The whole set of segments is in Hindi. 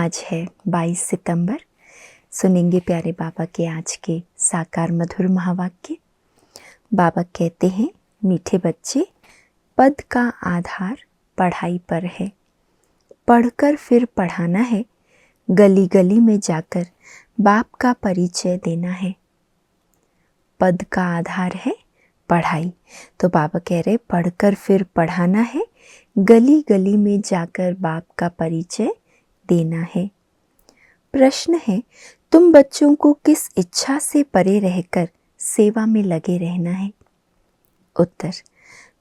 आज है 22 सितंबर। सुनेंगे प्यारे बाबा के आज के साकार मधुर महावाक्य। बाबा कहते हैं, मीठे बच्चे, पद का आधार पढ़ाई पर है। पढ़कर फिर पढ़ाना है, गली गली में जाकर बाप का परिचय देना है। पद का आधार है पढ़ाई, तो बाबा कह रहे पढ़कर फिर पढ़ाना है, गली गली में जाकर बाप का परिचय देना है। प्रश्न है, तुम बच्चों को किस इच्छा से परे रहकर सेवा में लगे रहना है? उत्तर,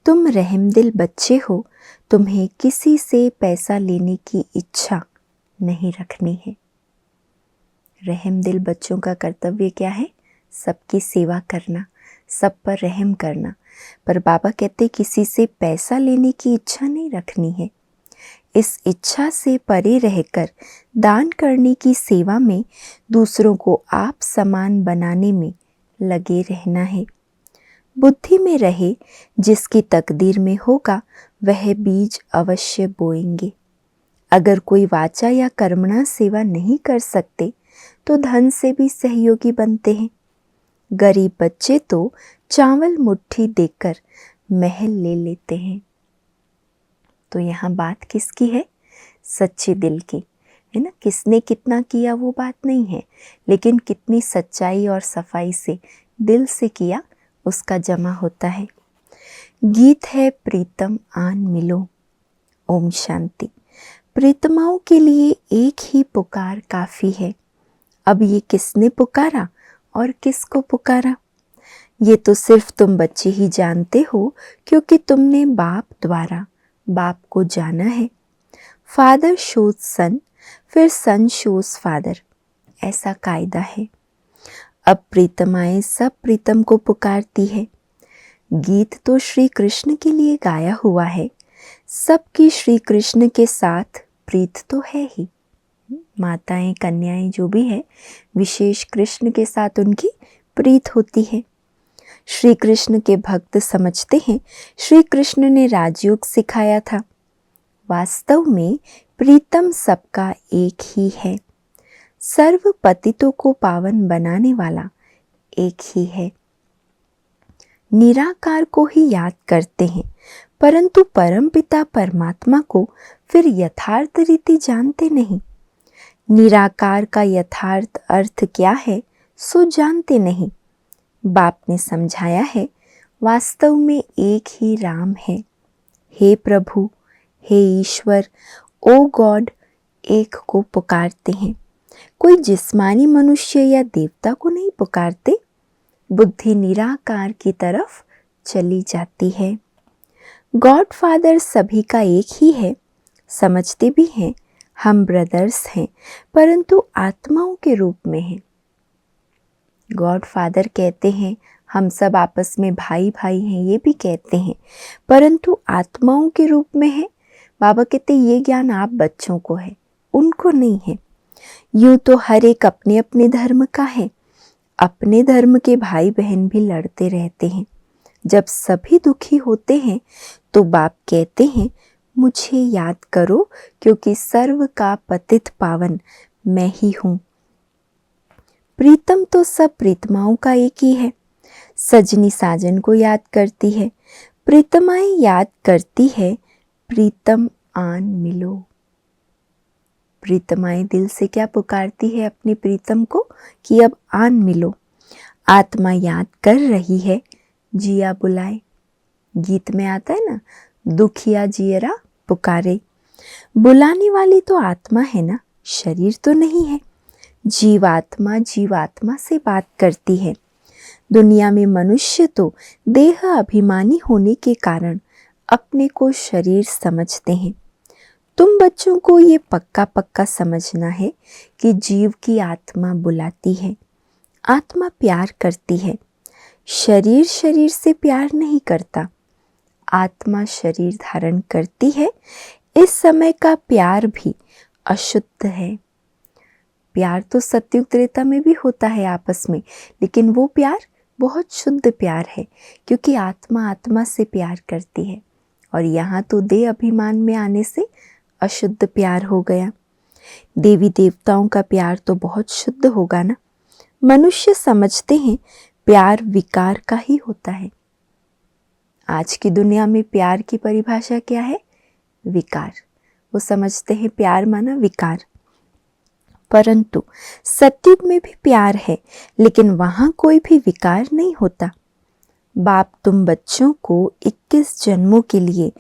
तुम रहमदिल बच्चे हो, तुम्हें किसी से पैसा लेने की इच्छा नहीं रखनी है। रहमदिल बच्चों का कर्तव्य क्या है? सबकी सेवा करना, सब पर रहम करना। पर बाबा कहते किसी से पैसा लेने की इच्छा नहीं रखनी है। इस इच्छा से परे रहकर दान करने की सेवा में, दूसरों को आप समान बनाने में लगे रहना है। बुद्धि में रहे, जिसकी तकदीर में होगा वह बीज अवश्य बोएंगे। अगर कोई वाचा या कर्मणा सेवा नहीं कर सकते तो धन से भी सहयोगी बनते हैं। गरीब बच्चे तो चावल मुट्ठी देकर महल ले लेते हैं। तो यहाँ बात किसकी है? सच्चे दिल की, है ना। किसने कितना किया वो बात नहीं है, लेकिन कितनी सच्चाई और सफाई से दिल से किया उसका जमा होता है। गीत है प्रीतम आन मिलो। ओम शांति। प्रीतमाओं के लिए एक ही पुकार काफ़ी है। अब ये किसने पुकारा और किसको पुकारा, ये तो सिर्फ तुम बच्चे ही जानते हो, क्योंकि तुमने बाप द्वारा बाप को जाना है। फादर शोज सन, फिर सन शोज फादर, ऐसा कायदा है। अब प्रीतमाएं सब प्रीतम को पुकारती है। गीत तो श्री कृष्ण के लिए गाया हुआ है, सबकी श्री कृष्ण के साथ प्रीत तो है ही। माताएं कन्याएं जो भी है, विशेष कृष्ण के साथ उनकी प्रीत होती है। श्री कृष्ण के भक्त समझते हैं श्री कृष्ण ने राजयोग सिखाया था। वास्तव में प्रीतम सबका एक ही है। सर्व पतितों को पावन बनाने वाला एक ही है। निराकार को ही याद करते हैं, परंतु परमपिता परमात्मा को फिर यथार्थ रीति जानते नहीं। निराकार का यथार्थ अर्थ क्या है सो जानते नहीं। बाप ने समझाया है, वास्तव में एक ही राम है। हे प्रभु, हे ईश्वर, ओ गॉड, एक को पुकारते हैं। कोई जिस्मानी मनुष्य या देवता को नहीं पुकारते। बुद्धि निराकार की तरफ चली जाती है। गॉड फादर सभी का एक ही है। समझते भी हैं हम ब्रदर्स हैं, परंतु आत्माओं के रूप में हैं। गॉड फादर कहते हैं हम सब आपस में भाई भाई हैं, ये भी कहते हैं, परंतु आत्माओं के रूप में है। बाबा कहते ये ज्ञान आप बच्चों को है, उनको नहीं है। यूँ तो हर एक अपने अपने धर्म का है। अपने धर्म के भाई बहन भी लड़ते रहते हैं। जब सभी दुखी होते हैं तो बाप कहते हैं मुझे याद करो, क्योंकि सर्व का पतित पावन मैं ही हूँ। प्रीतम तो सब प्रीतमाओं का एक ही है। सजनी साजन को याद करती है, प्रीतमाएं याद करती है, प्रीतम आन मिलो। प्रीतमाएं दिल से क्या पुकारती है अपने प्रीतम को कि अब आन मिलो। आत्मा याद कर रही है, जिया बुलाए। गीत में आता है ना, दुखिया जियरा पुकारे। बुलाने वाली तो आत्मा है ना, शरीर तो नहीं है। जीवात्मा जीवात्मा से बात करती है। दुनिया में मनुष्य तो देह अभिमानी होने के कारण अपने को शरीर समझते हैं। तुम बच्चों को ये पक्का पक्का समझना है कि जीव की आत्मा बुलाती है, आत्मा प्यार करती है। शरीर शरीर से प्यार नहीं करता। आत्मा शरीर धारण करती है। इस समय का प्यार भी अशुद्ध है। प्यार तो सतयुग त्रेता में भी होता है आपस में, लेकिन वो प्यार बहुत शुद्ध प्यार है, क्योंकि आत्मा आत्मा से प्यार करती है। और यहाँ तो देह अभिमान में आने से अशुद्ध प्यार हो गया। देवी देवताओं का प्यार तो बहुत शुद्ध होगा ना। मनुष्य समझते हैं प्यार विकार का ही होता है। आज की दुनिया में प्यार की परिभाषा क्या है? विकार। वो समझते हैं प्यार माना विकार। परंतु सतयुग में भी प्यार है, लेकिन वहां कोई भी विकार नहीं होता। बाप तुम बच्चों को 21 जन्मों के लिए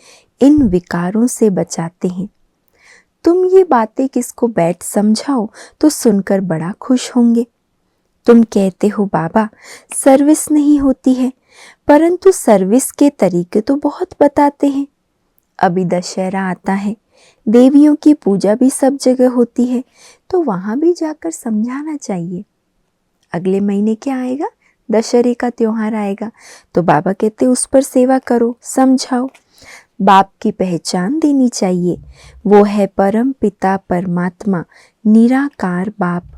इन विकारों से बचाते हैं। तुम ये बातें किसको बैठ समझाओ तो सुनकर बड़ा खुश होंगे। तुम कहते हो बाबा सर्विस नहीं होती है, परंतु सर्विस के तरीके तो बहुत बताते हैं। अभी दशहरा आता है, देवियों की पूजा भी सब जगह होती है, तो वहां भी जाकर समझाना चाहिए। अगले महीने क्या आएगा? दशहरे का त्योहार आएगा, तो बाबा कहते उस पर सेवा करो, समझाओ। बाप की पहचान देनी चाहिए, वो है परम पिता परमात्मा निराकार बाप।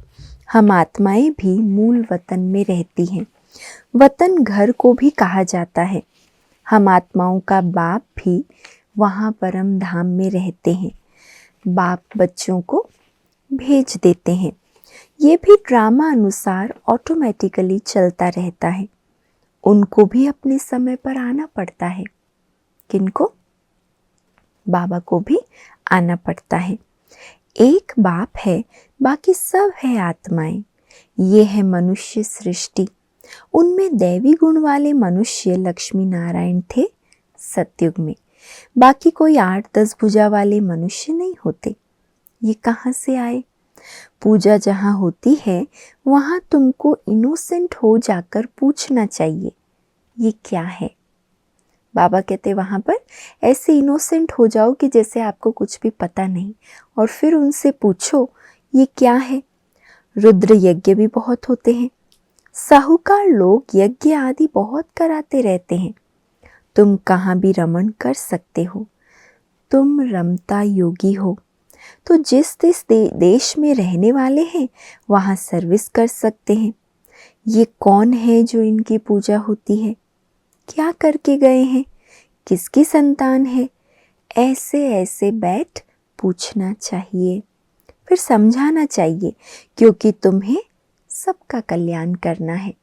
हम आत्माएं भी मूल वतन में रहती हैं। वतन घर को भी कहा जाता है। हम आत्माओं का बाप भी वहाँ परम धाम में रहते हैं। बाप बच्चों को भेज देते हैं। ये भी ड्रामा अनुसार ऑटोमेटिकली चलता रहता है। उनको भी अपने समय पर आना पड़ता है। किनको? बाबा को भी आना पड़ता है। एक बाप है, बाकी सब है आत्माएं। ये है मनुष्य सृष्टि। उनमें दैवी गुण वाले मनुष्य लक्ष्मी नारायण थे सतयुग में। बाकी कोई 8-10 भुजा वाले मनुष्य नहीं होते। ये कहाँ से आए? पूजा जहाँ होती है वहाँ तुमको इनोसेंट हो जाकर पूछना चाहिए ये क्या है। बाबा कहते वहाँ पर ऐसे इनोसेंट हो जाओ कि जैसे आपको कुछ भी पता नहीं, और फिर उनसे पूछो ये क्या है। रुद्र यज्ञ भी बहुत होते हैं। साहूकार लोग यज्ञ आदि बहुत कराते रहते हैं। तुम कहाँ भी रमण कर सकते हो। तुम रमता योगी हो, तो जिस देश में रहने वाले हैं वहाँ सर्विस कर सकते हैं। ये कौन है जो इनकी पूजा होती है? क्या करके गए हैं? किसकी संतान है? ऐसे ऐसे बैठ पूछना चाहिए, फिर समझाना चाहिए, क्योंकि तुम्हें सबका कल्याण करना है।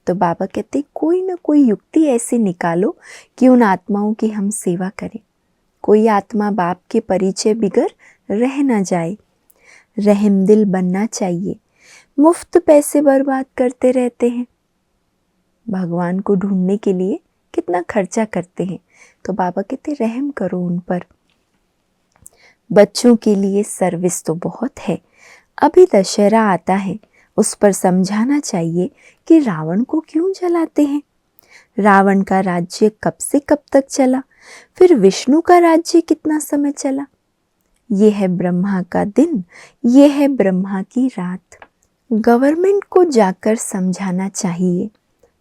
तो बाबा कहते कोई ना कोई युक्ति ऐसे निकालो कि उन आत्माओं की हम सेवा करें। कोई आत्मा बाप के परिचय बिगर रह ना जाए। रहम दिल बनना चाहिए। मुफ्त पैसे बर्बाद करते रहते हैं। भगवान को ढूंढने के लिए कितना खर्चा करते हैं, तो बाबा कहते रहम करो उन पर। बच्चों के लिए सर्विस तो बहुत है। अभी दशहरा आता है, उस पर समझाना चाहिए कि रावण को क्यों जलाते हैं। रावण का राज्य कब से कब तक चला, फिर विष्णु का राज्य कितना समय चला। ये है ब्रह्मा का दिन, ये है ब्रह्मा की रात। गवर्नमेंट को जाकर समझाना चाहिए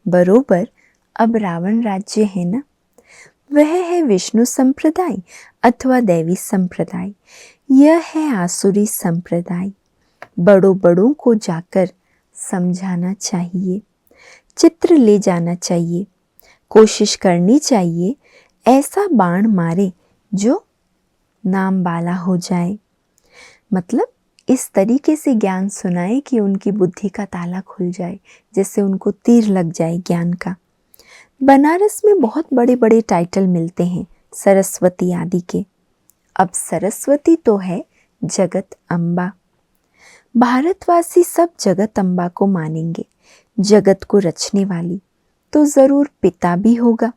बरोबर अब रावण राज्य है ना, वह है विष्णु संप्रदाय अथवा दैवी संप्रदाय, यह है आसुरी संप्रदाय। बड़ों बड़ों को जाकर समझाना चाहिए, चित्र ले जाना चाहिए, कोशिश करनी चाहिए ऐसा बाण मारे जो नाम बाला हो जाए। मतलब इस तरीके से ज्ञान सुनाए कि उनकी बुद्धि का ताला खुल जाए, जैसे उनको तीर लग जाए ज्ञान का। बनारस में बहुत बड़े बड़े टाइटल मिलते हैं सरस्वती आदि के। अब सरस्वती तो है जगत अम्बा। भारतवासी सब जगत अम्बा को मानेंगे। जगत को रचने वाली तो जरूर पिता भी होगा।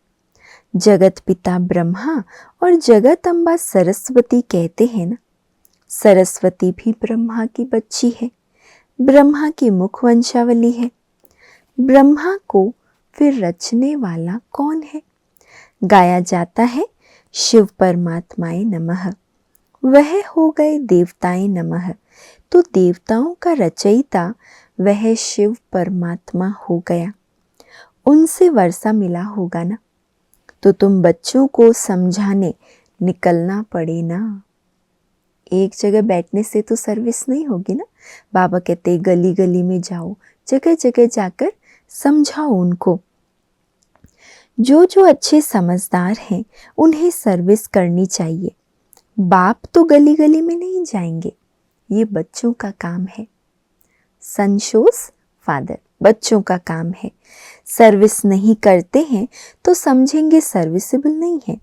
जगत पिता ब्रह्मा और जगत अम्बा सरस्वती कहते हैं ना। सरस्वती भी ब्रह्मा की बच्ची है, ब्रह्मा की मुख वंशावली है। ब्रह्मा को फिर रचने वाला कौन है? गाया जाता है शिव परमात्माए नमः, वह हो गए देवताए नमः। तो देवताओं का रचयिता वह शिव परमात्मा हो गया। उनसे वर्षा मिला होगा ना, तो तुम बच्चों को समझाने निकलना पड़े ना। एक जगह बैठने से तो सर्विस नहीं होगी ना। बाबा कहते गली गली में जाओ, जगह जगह जाकर समझाओ उनको। जो जो अच्छे समझदार हैं उन्हें सर्विस करनी चाहिए। बाप तो गली गली में नहीं जाएंगे, ये बच्चों का काम है। सन शोज फादर, बच्चों का काम है। सर्विस नहीं करते हैं तो समझेंगे सर्विसेबल नहीं है,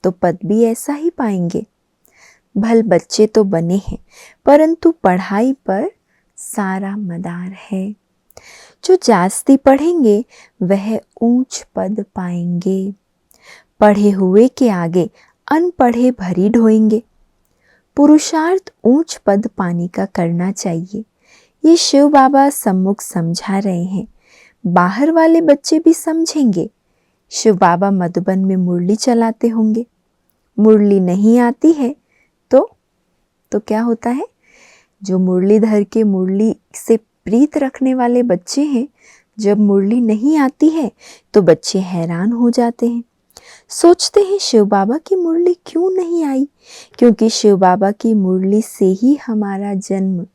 तो पद भी ऐसा ही पाएंगे। भल बच्चे तो बने हैं, परंतु पढ़ाई पर सारा मदार है। जो जास्ती पढ़ेंगे वह ऊंच पद पाएंगे। पढ़े हुए के आगे अनपढ़े भरी ढोएंगे। पुरुषार्थ ऊंच पद पाने का करना चाहिए। ये शिव बाबा सम्मुख समझा रहे हैं, बाहर वाले बच्चे भी समझेंगे। शिव बाबा मधुबन में मुरली चलाते होंगे, मुरली नहीं आती है तो क्या होता है, जो मुरलीधर के मुरली से प्रीत रखने वाले बच्चे हैं, जब मुरली नहीं आती है तो बच्चे हैरान हो जाते हैं, सोचते हैं शिव बाबा की मुरली क्यों नहीं आई, क्योंकि शिव बाबा की मुरली से ही हमारा जन्म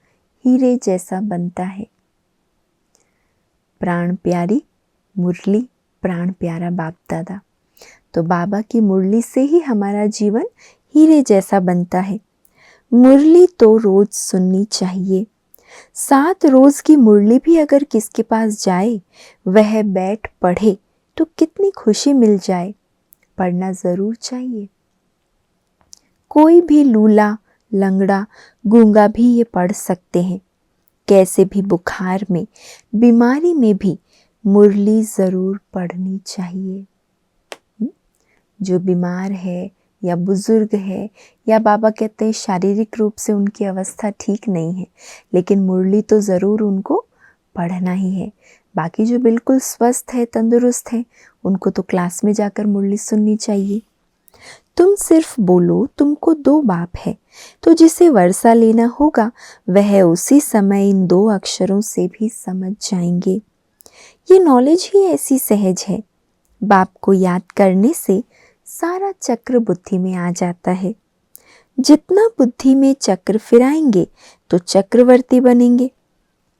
हीरे जैसा बनता है। प्राण प्यारी मुरली, प्राण प्यारा बाप दादा, तो बाबा की मुरली से ही हमारा जीवन हीरे जैसा बनता है। मुरली तो रोज सुननी चाहिए। 7 रोज की मुरली भी अगर किसके पास जाए, वह बैठ पढ़े तो कितनी खुशी मिल जाए। पढ़ना जरूर चाहिए। कोई भी लूला, लंगड़ा, गूंगा भी ये पढ़ सकते हैं। कैसे भी बुखार में, बीमारी में भी मुरली जरूर पढ़नी चाहिए। जो बीमार है या बुजुर्ग है, या बाबा कहते हैं शारीरिक रूप से उनकी अवस्था ठीक नहीं है, लेकिन मुरली तो ज़रूर उनको पढ़ना ही है। बाकी जो बिल्कुल स्वस्थ है, तंदुरुस्त है, उनको तो क्लास में जाकर मुरली सुननी चाहिए। तुम सिर्फ बोलो तुमको 2 बाप है, तो जिसे वर्षा लेना होगा वह उसी समय इन 2 अक्षरों से भी समझ जाएंगे। ये नॉलेज ही ऐसी सहज है। बाप को याद करने से सारा चक्र बुद्धि में आ जाता है। जितना बुद्धि में चक्र फिराएंगे तो चक्रवर्ती बनेंगे।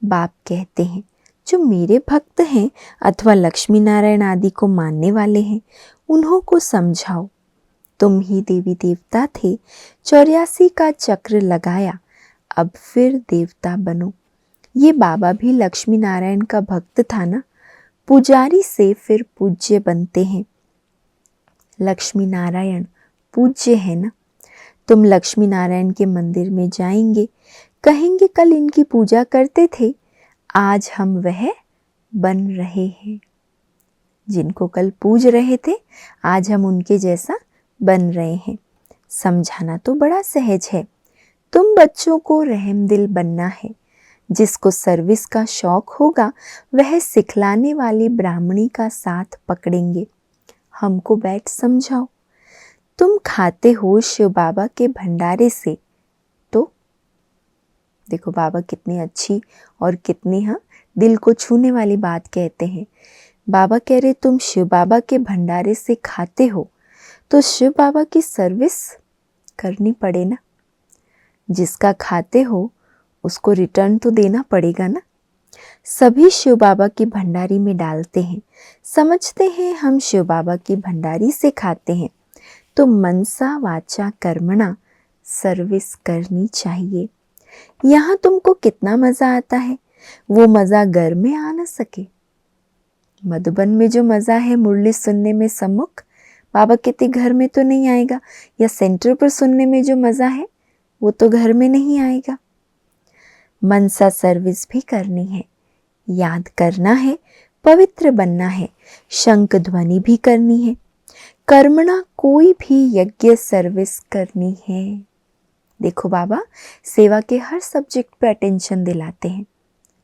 बाप कहते हैं, जो मेरे भक्त हैं अथवा लक्ष्मी नारायण आदि को मानने वाले हैं, उन्हों को समझाओ। तुम ही देवी देवता थे, 84 का चक्र लगाया, अब फिर देवता बनो। ये बाबा भी लक्ष्मी नारायण का भक्त था ना, पुजारी से फिर पूज्य बनते हैं। लक्ष्मी नारायण पूज्य है ना। तुम लक्ष्मी नारायण के मंदिर में जाएंगे, कहेंगे कल इनकी पूजा करते थे, आज हम वह बन रहे हैं। जिनको कल पूज रहे थे, आज हम उनके जैसा बन रहे हैं। समझाना तो बड़ा सहज है। तुम बच्चों को रहमदिल बनना है। जिसको सर्विस का शौक होगा वह सिखलाने वाली ब्राह्मणी का साथ पकड़ेंगे। हमको बैठ समझाओ। तुम खाते हो शिव बाबा के भंडारे से, तो देखो बाबा कितनी अच्छी और कितनी दिल को छूने वाली बात कहते हैं। बाबा कह रहे तुम शिव बाबा के भंडारे से खाते हो, तो शिव बाबा की सर्विस करनी पड़े ना। जिसका खाते हो उसको रिटर्न तो देना पड़ेगा ना। सभी शिव बाबा की भंडारी में डालते हैं, समझते हैं हम शिव बाबा की भंडारी से खाते हैं, तो मनसा वाचा कर्मणा सर्विस करनी चाहिए। यहाँ तुमको कितना मज़ा आता है, वो मज़ा घर में आ न सके। मधुबन में जो मज़ा है मुरली सुनने में सम्मुख, बाबा कहते घर में तो नहीं आएगा, या सेंटर पर सुनने में जो मज़ा है वो तो घर में नहीं आएगा। मनसा सर्विस भी करनी है, याद करना है, पवित्र बनना है, शंख ध्वनि भी करनी है, कर्मणा कोई भी यज्ञ सर्विस करनी है। देखो बाबा सेवा के हर सब्जेक्ट पे अटेंशन दिलाते हैं।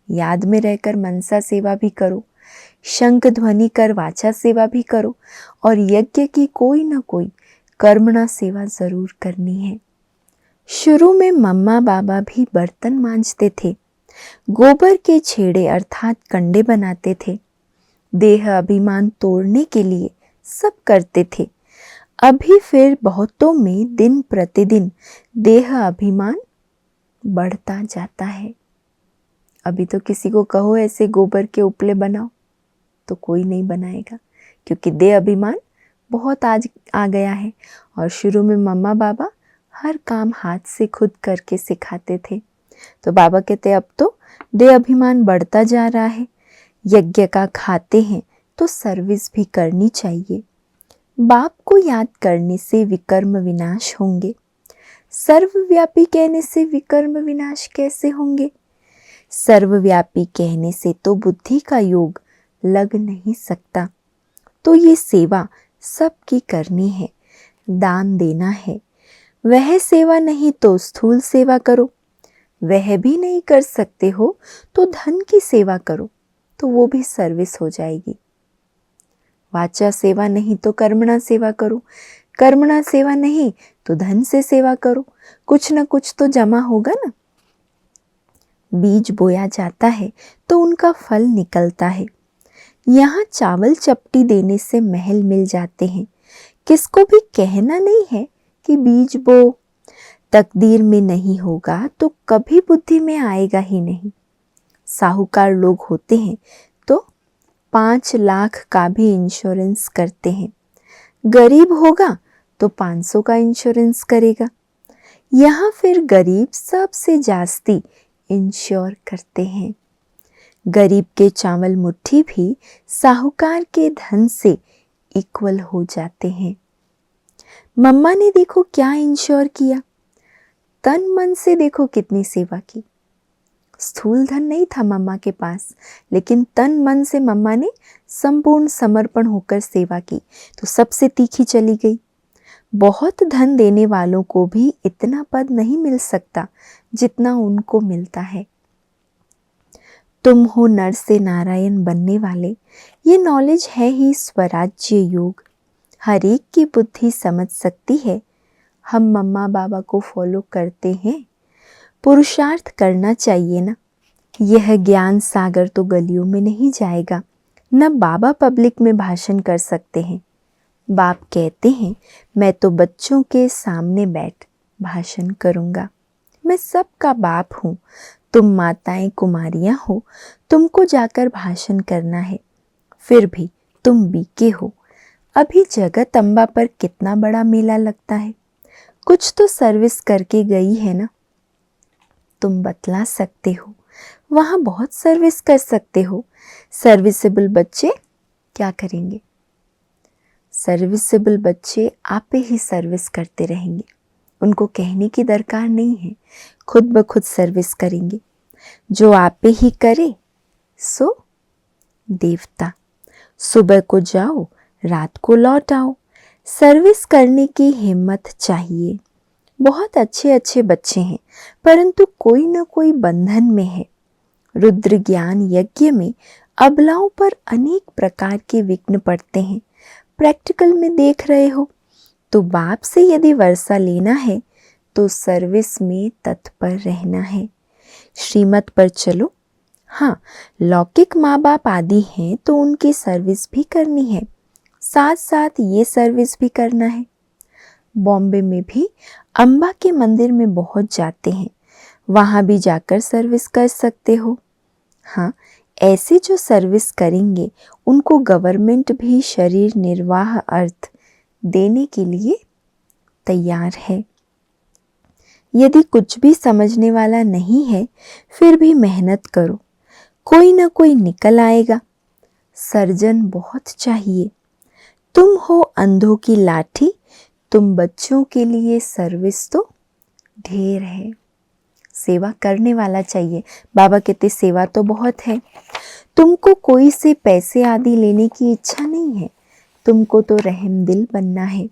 याद में रहकर मनसा सेवा भी करो, शंख ध्वनि कर वाचा सेवा भी करो, और यज्ञ की कोई ना कोई कर्मणा सेवा जरूर करनी है। शुरू में मम्मा बाबा भी बर्तन मांजते थे, गोबर के छेड़े अर्थात कंडे बनाते थे, देह अभिमान तोड़ने के लिए सब करते थे। अभी फिर बहुतों में दिन प्रतिदिन देह अभिमान बढ़ता जाता है। अभी तो किसी को कहो ऐसे गोबर के उपले बनाओ तो कोई नहीं बनाएगा, क्योंकि देह अभिमान बहुत आज आ गया है। और शुरू में मम्मा बाबा हर काम हाथ से खुद करके सिखाते थे, तो बाबा कहते अब तो देह अभिमान बढ़ता जा रहा है, यज्ञ का खाते हैं तो सर्विस भी करनी चाहिए। बाप को याद करने से विकर्म विनाश होंगे। सर्वव्यापी कहने से विकर्म विनाश कैसे होंगे? सर्वव्यापी कहने से तो बुद्धि का योग लग नहीं सकता। तो ये सेवा सबकी करनी है, दान देना है। वह सेवा नहीं तो स्थूल सेवा करो, वह भी नहीं कर सकते हो तो धन की सेवा करो, तो वो भी सर्विस हो जाएगी। वाचा सेवा नहीं तो कर्मणा सेवा करो, कर्मणा सेवा नहीं तो धन से सेवा करो, कुछ न कुछ तो जमा होगा ना। बीज बोया जाता है तो उनका फल निकलता है। यहाँ चावल चपटी देने से महल मिल जाते हैं। किसको भी कहना नहीं है कि बीज बो, तकदीर में नहीं होगा तो कभी बुद्धि में आएगा ही नहीं। साहूकार लोग होते हैं तो 5 लाख का भी इंश्योरेंस करते हैं, गरीब होगा तो 500 का इंश्योरेंस करेगा। यहाँ फिर गरीब सबसे जास्ती इंश्योर करते हैं। गरीब के चावल मुट्ठी भी साहूकार के धन से इक्वल हो जाते हैं। मम्मा ने देखो क्या इंश्योर किया, तन मन से देखो कितनी सेवा की। स्थूल धन नहीं था मम्मा के पास, लेकिन तन मन से मम्मा ने संपूर्ण समर्पण होकर सेवा की तो सबसे तीखी चली गई। बहुत धन देने वालों को भी इतना पद नहीं मिल सकता जितना उनको मिलता है। तुम हो नर से नारायण बनने वाले, ये नॉलेज है ही स्वराज्य योग। हर एक की बुद्धि समझ सकती है। हम मम्मा बाबा को फॉलो करते हैं, पुरुषार्थ करना चाहिए ना। यह ज्ञान सागर तो गलियों में नहीं जाएगा, न बाबा पब्लिक में भाषण कर सकते हैं। बाप कहते हैं मैं तो बच्चों के सामने बैठ भाषण करूँगा। मैं सबका बाप हूँ, तुम माताएं कुमारियाँ हो, तुमको जाकर भाषण करना है। फिर भी तुम बीके हो। अभी जगत अम्बा पर कितना बड़ा मेला लगता है, कुछ तो सर्विस करके गई है ना। तुम बतला सकते हो, वहाँ बहुत सर्विस कर सकते हो। सर्विसेबल बच्चे क्या करेंगे? सर्विसेबल बच्चे आपे ही सर्विस करते रहेंगे। उनको कहने की दरकार नहीं है, खुद ब खुद सर्विस करेंगे। जो आपे ही करे सो देवता। सुबह को जाओ, रात को लौट आओ। सर्विस करने की हिम्मत चाहिए। बहुत अच्छे अच्छे बच्चे हैं, परंतु कोई न कोई बंधन में है। रुद्र ज्ञान यज्ञ में अबलाओं पर अनेक प्रकार के विघ्न पड़ते हैं। प्रैक्टिकल में देख रहे हो। तो बाप से यदि वर्षा लेना है तो सर्विस में तत्पर रहना है। श्रीमत पर चलो। हाँ, लौकिक माँ बाप आदि हैं तो उनकी सर्विस भी करनी है, साथ साथ ये सर्विस भी करना है। बॉम्बे में भी अम्बा के मंदिर में बहुत जाते हैं, वहाँ भी जाकर सर्विस कर सकते हो। हाँ, ऐसे जो सर्विस करेंगे उनको गवर्नमेंट भी शरीर निर्वाह अर्थ देने के लिए तैयार है। यदि कुछ भी समझने वाला नहीं है फिर भी मेहनत करो, कोई ना कोई निकल आएगा। सर्जन बहुत चाहिए। तुम हो अंधों की लाठी, तुम बच्चों के लिए सर्विस तो ढेर है। सेवा करने वाला चाहिए। बाबा कहते सेवा तो बहुत है। तुमको कोई से पैसे आदि लेने की इच्छा नहीं है, तुमको तो रहम दिल बनना है।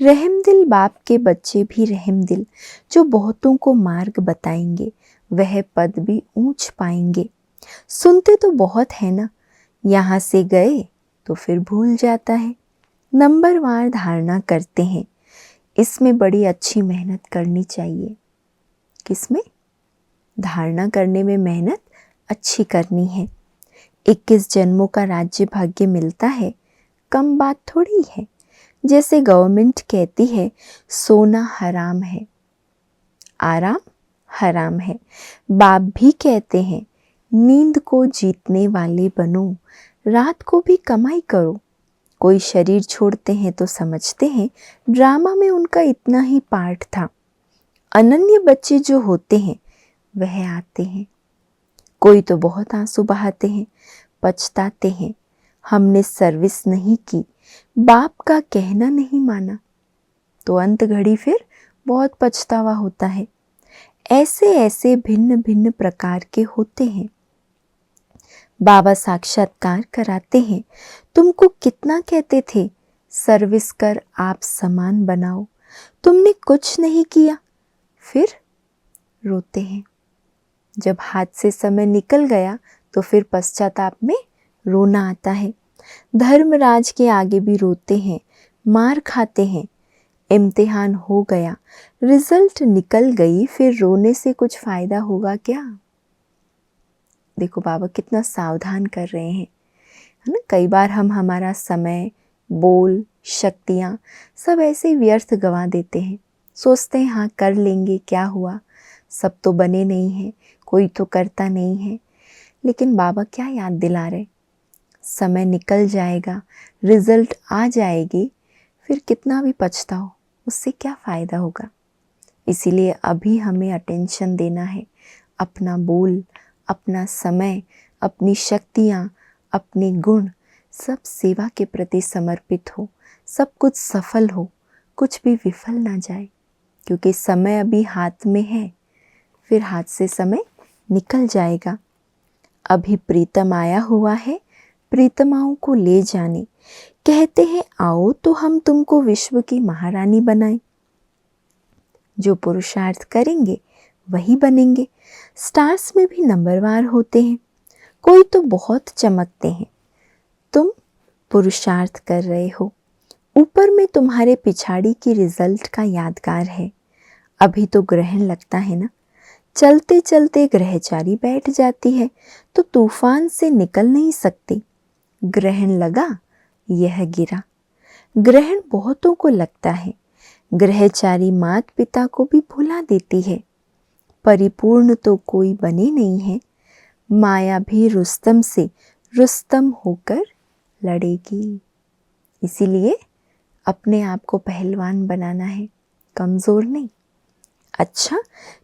रहम दिल बाप के बच्चे भी रहम दिल, जो बहुतों को मार्ग बताएंगे, वह पद भी ऊंच पाएंगे। सुनते तो बहुत है ना, यहाँ से गए तो फिर भूल जाता है। नंबरवार धारणा करते हैं, इसमें बड़ी अच्छी मेहनत करनी चाहिए। किसमें? धारणा करने में मेहनत अच्छी करनी है। 21 जन्मों का राज्य भाग्य मिलता है, कम बात थोड़ी है। जैसे गवर्नमेंट कहती है सोना हराम है, आराम हराम है। बाप भी कहते हैं नींद को जीतने वाले बनो, रात को भी कमाई करो। कोई शरीर छोड़ते हैं तो समझते हैं ड्रामा में उनका इतना ही पार्ट था। अनन्य बच्चे जो होते हैं वह आते हैं। कोई तो बहुत आंसू बहाते हैं, पछताते हैं, हमने सर्विस नहीं की, बाप का कहना नहीं माना। तो अंत घड़ी फिर बहुत पछतावा होता है। ऐसे ऐसे भिन्न भिन्न प्रकार के होते हैं। बाबा साक्षात्कार कराते हैं, तुमको कितना कहते थे सर्विस कर आप समान बनाओ, तुमने कुछ नहीं किया। फिर रोते हैं। जब हाथ से समय निकल गया तो फिर पश्चाताप में रोना आता है। धर्मराज के आगे भी रोते हैं, मार खाते हैं। इम्तिहान हो गया, रिजल्ट निकल गई, फिर रोने से कुछ फायदा होगा क्या? देखो बाबा कितना सावधान कर रहे हैं, है ना। कई बार हम हमारा समय, बोल, शक्तियाँ सब ऐसे व्यर्थ गंवा देते हैं। सोचते हैं हाँ कर लेंगे, क्या हुआ, सब तो बने नहीं हैं, कोई तो करता नहीं है। लेकिन बाबा क्या याद दिला रहे, समय निकल जाएगा, रिजल्ट आ जाएगी, फिर कितना भी पछताओ उससे क्या फ़ायदा होगा। इसीलिए अभी हमें अटेंशन देना है। अपना बोल, अपना समय, अपनी शक्तियाँ, अपने गुण सब सेवा के प्रति समर्पित हो, सब कुछ सफल हो, कुछ भी विफल ना जाए। क्योंकि समय अभी हाथ में है, फिर हाथ से समय निकल जाएगा। अभी प्रीतम आया हुआ है, प्रीतमाओं को ले जाने। कहते हैं आओ तो हम तुमको विश्व की महारानी बनाएं। जो पुरुषार्थ करेंगे वही बनेंगे। स्टार्स में भी नंबरवार होते हैं, कोई तो बहुत चमकते हैं। तुम पुरुषार्थ कर रहे हो, ऊपर में तुम्हारे पिछाड़ी की रिजल्ट का यादगार है। अभी तो ग्रहण लगता है ना, चलते चलते ग्रहचारी बैठ जाती है तो तूफान से निकल नहीं सकती। ग्रहण लगा, यह गिरा। ग्रहण बहुतों को लगता है, ग्रहचारी माता पिता को भी भुला देती है। परिपूर्ण तो कोई बने नहीं है, माया भी रुस्तम से रुस्तम होकर लड़ेगी। इसीलिए अपने आप को पहलवान बनाना है, कमज़ोर नहीं। अच्छा,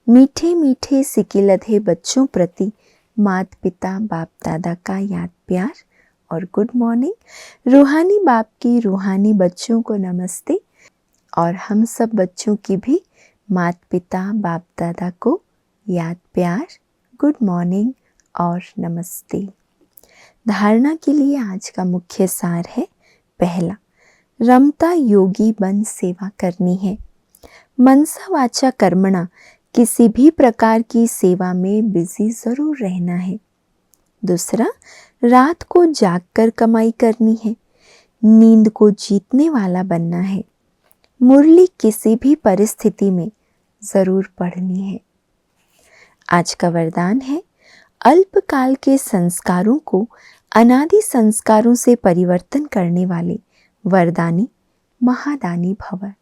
मीठे मीठे सिकिलधे बच्चों प्रति माता पिता बाप दादा का याद प्यार और गुड मॉर्निंग। रूहानी बाप की रूहानी बच्चों को नमस्ते, और हम सब बच्चों की भी माता पिता बाप दादा को याद प्यार, गुड मॉर्निंग और नमस्ते। धारणा के लिए आज का मुख्य सार है, पहला, रमता योगी बन सेवा करनी है। मनसा वाचा कर्मणा, किसी भी प्रकार की सेवा में बिजी जरूर रहना है। दूसरा, रात को जागकर कमाई करनी है, नींद को जीतने वाला बनना है। मुरली किसी भी परिस्थिति में जरूर पढ़नी है। आज का वरदान है, अल्पकाल के संस्कारों को अनादि संस्कारों से परिवर्तन करने वाले वरदानी महादानी भव।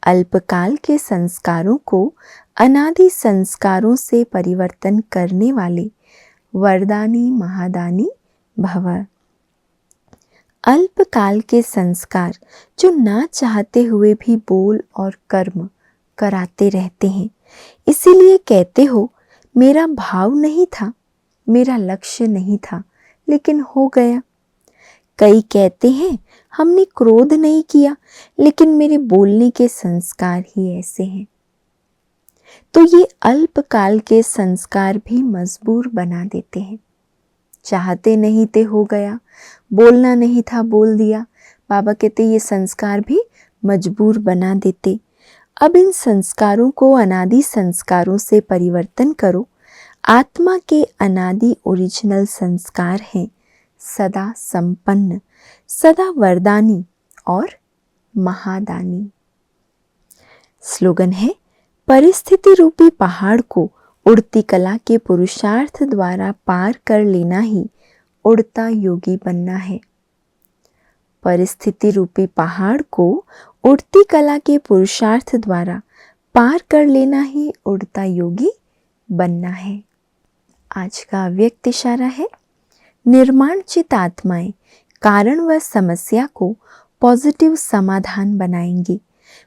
अल्पकाल के संस्कारों को अनादि संस्कारों से परिवर्तन करने वाले वरदानी महादानी भव। अल्पकाल के संस्कार जो ना चाहते हुए भी बोल और कर्म कराते रहते हैं, इसीलिए कहते हो मेरा भाव नहीं था, मेरा लक्ष्य नहीं था, लेकिन हो गया। कई कहते हैं हमने क्रोध नहीं किया, लेकिन मेरे बोलने के संस्कार ही ऐसे हैं। तो ये अल्पकाल के संस्कार भी मजबूर बना देते हैं। चाहते नहीं थे, हो गया, बोलना नहीं था, बोल दिया। बाबा कहते ये संस्कार भी मजबूर बना देते। अब इन संस्कारों को अनादि संस्कारों से परिवर्तन करो। आत्मा के अनादि ओरिजिनल संस्कार हैं, सदा संपन्न, सदा वरदानी और महादानी। स्लोगन है, परिस्थिति रूपी पहाड़ को उड़ती कला के पुरुषार्थ द्वारा पार कर लेना ही उड़ता योगी बनना है। परिस्थिति रूपी पहाड़ को उड़ती कला के पुरुषार्थ द्वारा पार कर लेना ही उड़ता योगी बनना है। आज का अव्यक्त इशारा है, निर्माण चित आत्माएं कारण व समस्या को पॉजिटिव समाधान बनाएंगी।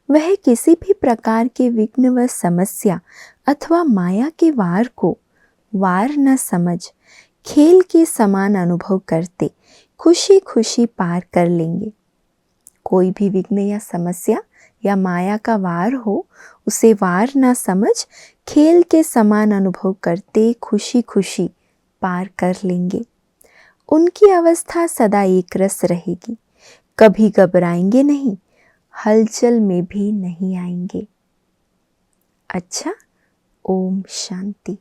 वह किसी भी प्रकार के विघ्न व समस्या अथवा माया के वार को वार न समझ खेल के समान अनुभव करते खुशी खुशी पार कर लेंगे। कोई भी विघ्न या समस्या या माया का वार हो, उसे वार ना समझ खेल के समान अनुभव करते खुशी खुशी पार कर लेंगे। उनकी अवस्था सदा एक रस रहेगी, कभी घबराएंगे नहीं, हलचल में भी नहीं आएंगे। अच्छा, ओम शांति।